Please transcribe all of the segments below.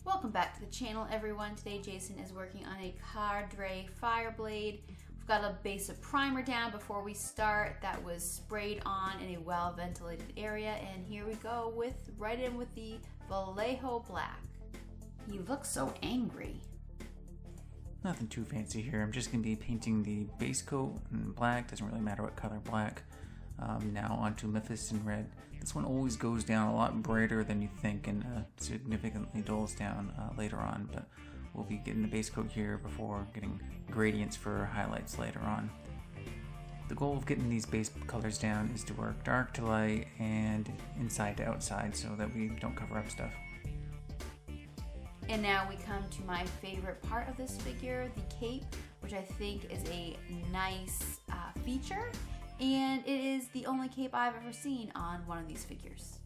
Welcome back to the channel, everyone. Today Jason is working on a Cadre Fireblade. We've got a basic primer down before we start that was sprayed on in a well-ventilated area, and here we go right in with the Vallejo Black. He looks so angry. Nothing too fancy here. I'm just going to be painting the base coat in black. Doesn't really matter what color black. Now onto Mephiston Red. This one always goes down a lot brighter than you think and significantly dulls down later on, but we'll be getting the base coat here before getting gradients for highlights later on. The goal of getting these base colors down is to work dark to light and inside to outside so that we don't cover up stuff. And now we come to my favorite part of this figure, the cape, which I think is a nice feature. And it is the only cape I've ever seen on one of these figures.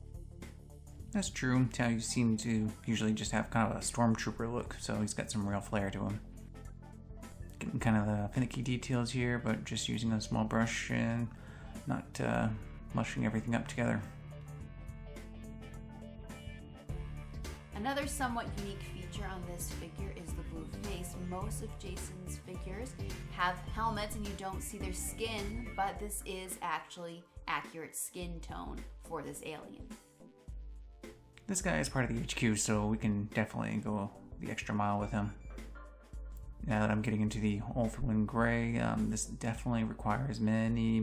That's true. Tao, you seem to usually just have kind of a stormtrooper look, so he's got some real flair to him. Getting kind of the finicky details here, but just using a small brush and not mushing everything up together. Another somewhat unique feature on this figure is the blue face. Most of Jason's figures have helmets and you don't see their skin, but this is actually accurate skin tone for this alien. This guy is part of the HQ, so we can definitely go the extra mile with him. Now that I'm getting into the Ulthuan gray, this definitely requires many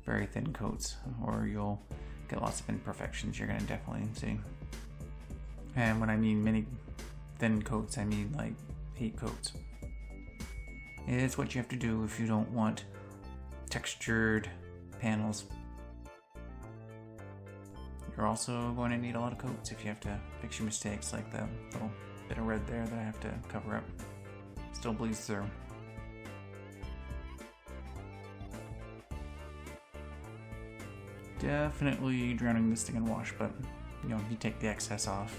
very thin coats, or you'll get lots of imperfections you're going to definitely see. And when I mean many thin coats, I mean like 8 coats. It's what you have to do if you don't want textured panels. You're also going to need a lot of coats if you have to fix your mistakes, like the little bit of red there that I have to cover up. Still bleeds through. Definitely drowning this thing in wash, but you take the excess off.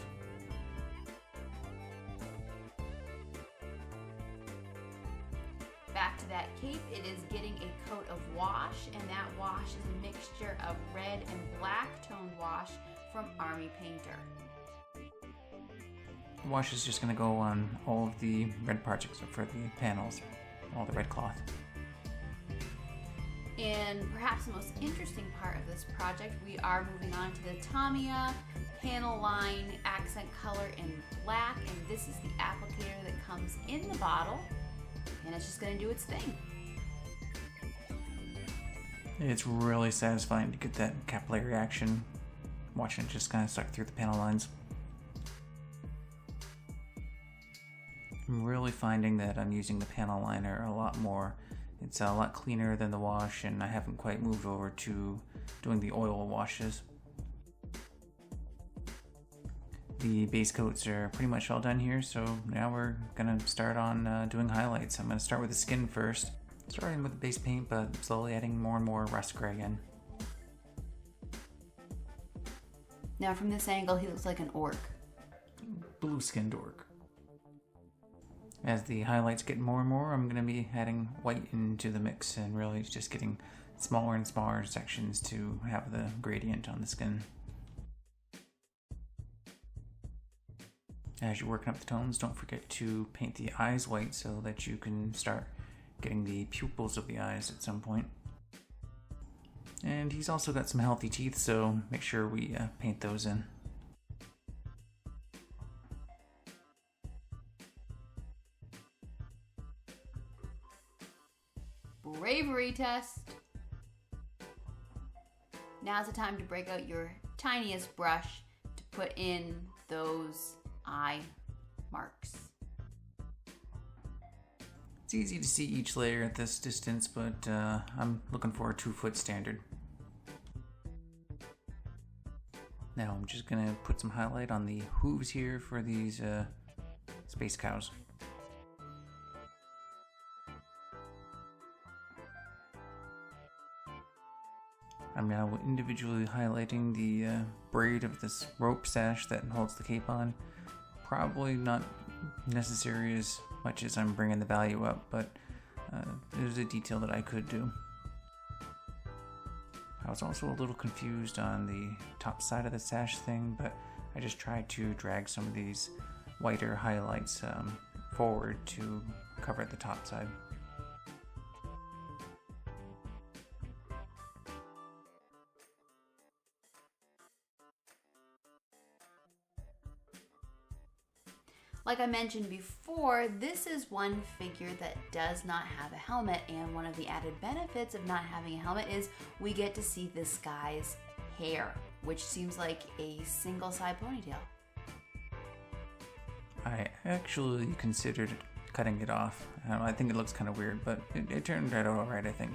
Back to that cape, it is getting a coat of wash, and that wash is a mixture of red and black toned wash from Army Painter. The wash is just going to go on all of the red parts except for the panels, all the red cloth. And perhaps the most interesting part of this project, we are moving on to the Tamiya panel line accent color in black, and this is the applicator that comes in the bottle. And it's just going to do its thing. It's really satisfying to get that capillary action, watching it just kind of suck through the panel lines. I'm really finding that I'm using the panel liner a lot more. It's a lot cleaner than the wash, and I haven't quite moved over to doing the oil washes. The base coats are pretty much all done here, so now we're going to start on doing highlights. I'm going to start with the skin first, starting with the base paint, but slowly adding more and more Russ Grey in. Now from this angle, he looks like an orc. Blue-skinned orc. As the highlights get more and more, I'm going to be adding white into the mix and really just getting smaller and smaller sections to have the gradient on the skin. As you're working up the tones, don't forget to paint the eyes white so that you can start getting the pupils of the eyes at some point. And he's also got some healthy teeth, so make sure we paint those in. Bravery test. Now's the time to break out your tiniest brush to put in those eye marks. It's easy to see each layer at this distance, but I'm looking for a 2-foot standard. Now I'm just gonna put some highlight on the hooves here for these space cows. I'm now individually highlighting the braid of this rope sash that holds the cape on. Probably not necessary as much as I'm bringing the value up, but there's a detail that I could do. I was also a little confused on the top side of the sash thing, but I just tried to drag some of these whiter highlights forward to cover the top side. Like I mentioned before, this is one figure that does not have a helmet, and one of the added benefits of not having a helmet is we get to see this guy's hair, which seems like a single side ponytail. I actually considered cutting it off. I think it looks kind of weird, but it turned out alright, I think.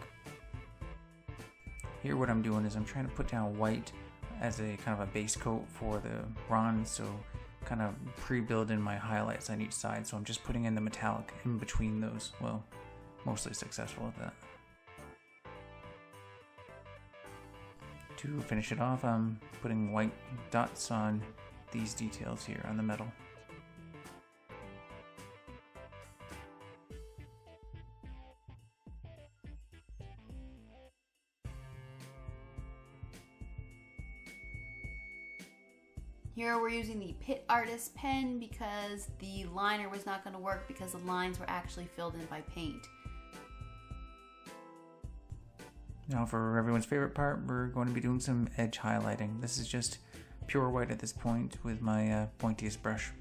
Here what I'm doing is I'm trying to put down white as a kind of a base coat for the bronze, so kind of pre-build in my highlights on each side, so I'm just putting in the metallic in between those. Well, mostly successful at that. To finish it off, I'm putting white dots on these details here on the metal. Here we're using the Pit Artist pen because the liner was not going to work because the lines were actually filled in by paint. Now for everyone's favorite part, we're going to be doing some edge highlighting. This is just pure white at this point with my pointiest brush.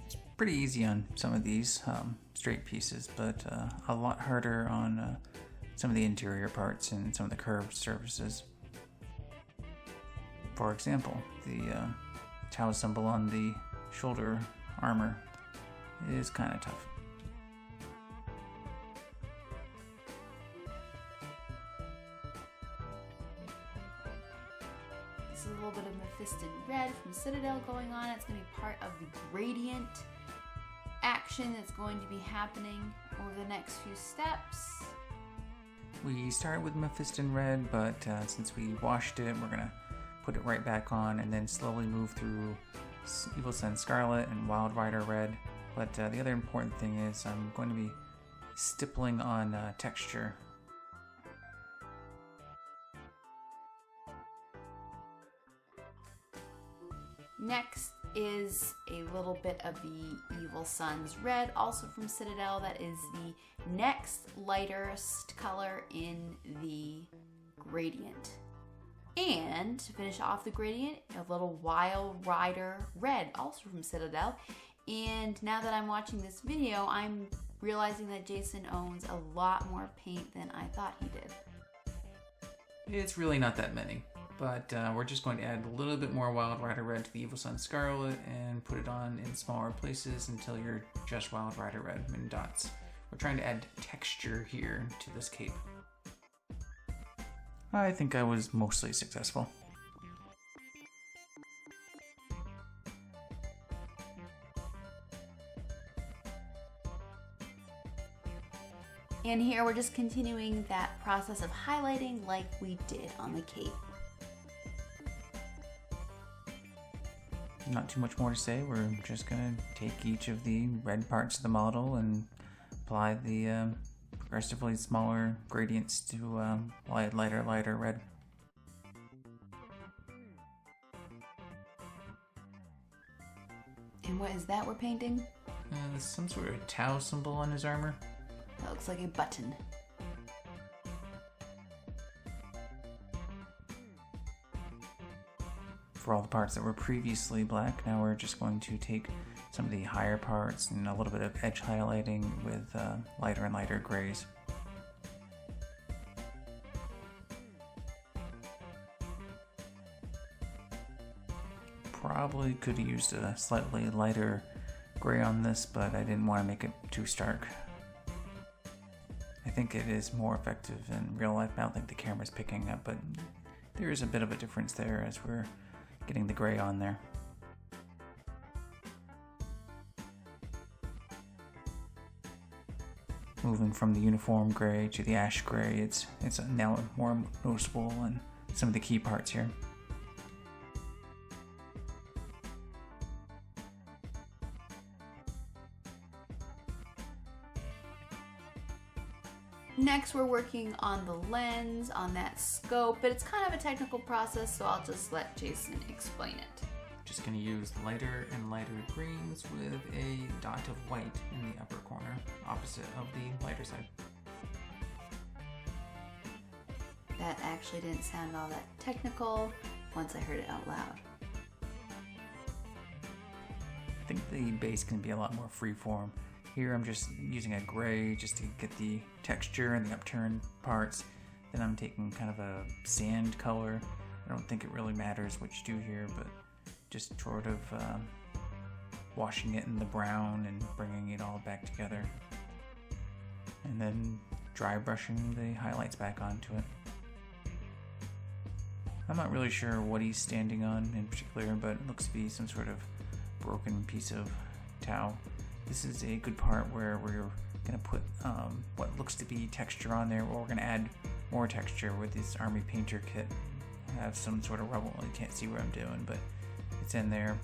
It's pretty easy on some of these straight pieces, but a lot harder on some of the interior parts and some of the curved surfaces. For example, the Tau symbol on the shoulder armor is kind of tough. This is a little bit of Mephiston Red from Citadel going on. It's going to be part of the gradient action that's going to be happening over the next few steps. We started with Mephiston Red, but since we washed it, we're going to put it right back on and then slowly move through Evil Sun Scarlet and Wild Rider Red. But the other important thing is I'm going to be stippling on texture. Next is a little bit of the Evil Sun's Red, also from Citadel. That is the next lightest color in the gradient. And to finish off the gradient, a little Wild Rider Red, also from Citadel. And now that I'm watching this video, I'm realizing that Jason owns a lot more paint than I thought he did. It's really not that many, but we're just going to add a little bit more Wild Rider Red to the Evil Sun Scarlet and put it on in smaller places until you're just Wild Rider Red in dots. We're trying to add texture here to this cape. I think I was mostly successful. And here we're just continuing that process of highlighting like we did on the cape. Not too much more to say. We're just going to take each of the red parts of the model and apply the progressively smaller gradients to lighter red. And what is that we're painting? Some sort of Tau symbol on his armor. That looks like a button. For all the parts that were previously black, now we're just going to take some of the higher parts and a little bit of edge highlighting with lighter and lighter grays. Probably could have used a slightly lighter gray on this, but I didn't want to make it too stark. I think it is more effective in real life. I don't think the camera's picking up, but there is a bit of a difference there as we're getting the gray on there. Moving from the uniform gray to the ash gray, it's now more noticeable in some of the key parts here. Next, we're working on the lens, on that scope, but it's kind of a technical process, so I'll just let Jason explain it. Just going to use lighter and lighter greens with a dot of white in the upper corner, opposite of the lighter side. That actually didn't sound all that technical once I heard it out loud. I think the base can be a lot more freeform. Here I'm just using a gray just to get the texture and the upturned parts. Then I'm taking kind of a sand color. I don't think it really matters what you do here, but just sort of washing it in the brown and bringing it all back together. And then dry brushing the highlights back onto it. I'm not really sure what he's standing on in particular, but it looks to be some sort of broken piece of towel. This is a good part where we're going to put what looks to be texture on there, or we're going to add more texture with this Army Painter kit. I have some sort of rubble, you can't see what I'm doing, but it's in there.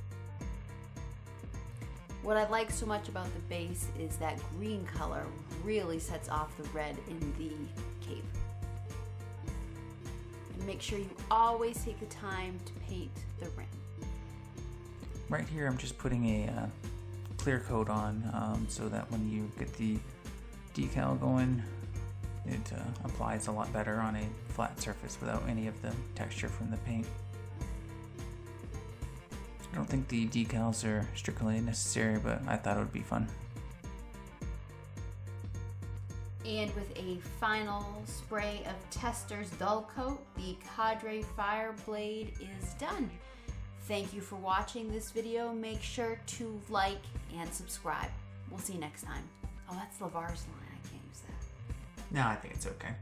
What I like so much about the base is that green color really sets off the red in the cape. And make sure you always take the time to paint the rim. Right here I'm just putting a clear coat on so that when you get the decal going, it applies a lot better on a flat surface without any of the texture from the paint. I don't think the decals are strictly necessary, but I thought it would be fun. And with a final spray of Tester's Dull Coat, the Cadre Fireblade is done. Thank you for watching this video. Make sure to like and subscribe. We'll see you next time. Oh, that's LeVar's line. I can't use that. No, I think it's okay.